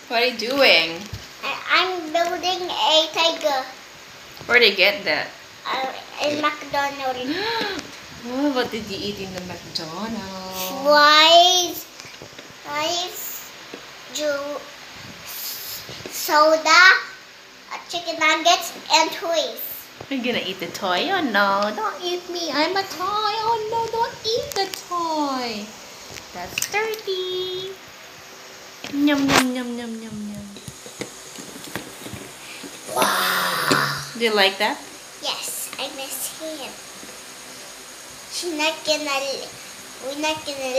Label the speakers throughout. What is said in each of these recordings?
Speaker 1: What are you doing?
Speaker 2: I'm building a tiger.
Speaker 1: Where'd you get that?
Speaker 2: In McDonald's.
Speaker 1: Oh, what did you eat in the McDonald's?
Speaker 2: Rice, juice, soda, chicken nuggets, and toys.
Speaker 1: Are you gonna eat the toy? Oh no, don't eat me. I'm a toy. Oh no, don't eat the toy. That's dirty. Yum, yum, yum, yum, yum, yum.
Speaker 2: Wow.
Speaker 1: Do you like that?
Speaker 2: Yes, I miss him. We're not gonna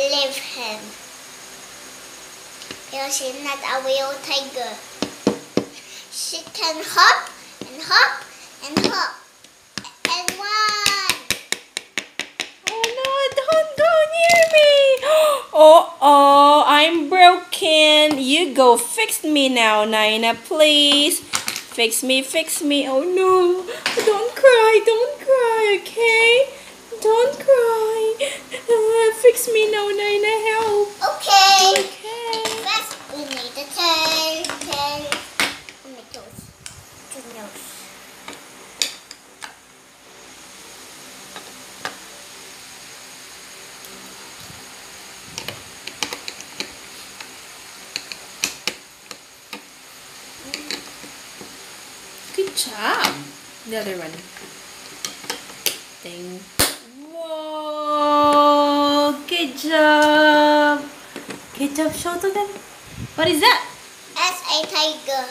Speaker 2: leave him. Because he's not a real tiger. She can hop and hop and hop and run.
Speaker 1: Oh no, don't go near me. Oh, I'm broken. You go fix me now, Nyna, please. Fix me. Oh no, don't cry, okay? Don't cry. Fix me now, Nyna, help.
Speaker 2: Okay.
Speaker 1: Okay.
Speaker 2: First, we need the tail. Oh my toes. The nose.
Speaker 1: Good job. The other one. Ding. Whoa! Good job. Good job. Show to them. What is that?
Speaker 2: As a tiger.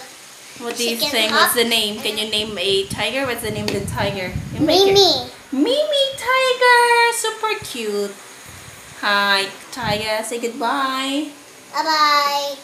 Speaker 1: What do you
Speaker 2: She can
Speaker 1: think?
Speaker 2: hop
Speaker 1: What's the name? Can you name a tiger? What's the name of the tiger? You make it.
Speaker 2: Mimi.
Speaker 1: Mimi tiger. Super cute. Hi, tiger. Say goodbye.
Speaker 2: Bye-bye.